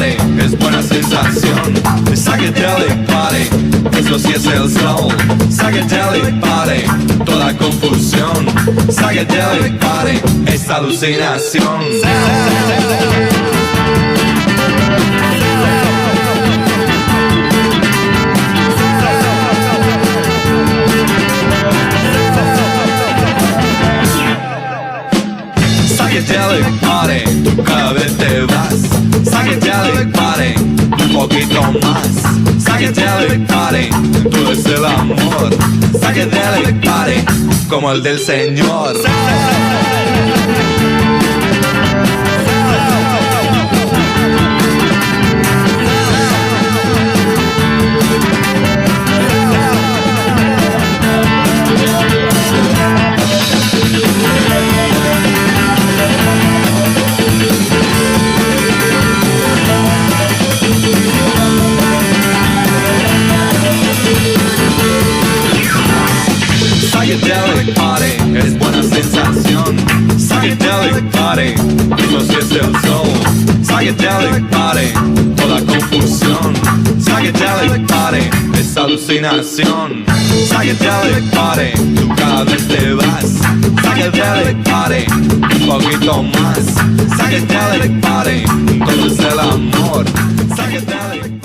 party es buena sensación. Psychedelic party, eso sí es el soul. Psychedelic party, toda confusión. Psychedelic party es alucinación. Psychedelic party, cada vez te vas. Psychedelic party, un poquito más. Psychedelic party, todo es el amor. Psychedelic party, como el del Señor. Psychedelic party es buena sensación. Psychedelic party, eso sí es el soul. Psychedelic party, toda confusión. Psychedelic party es alucinación. Psychedelic party, tú cada vez te vas. Psychedelic party, un poquito más. Psychedelic party, todo es el amor. Psychedelic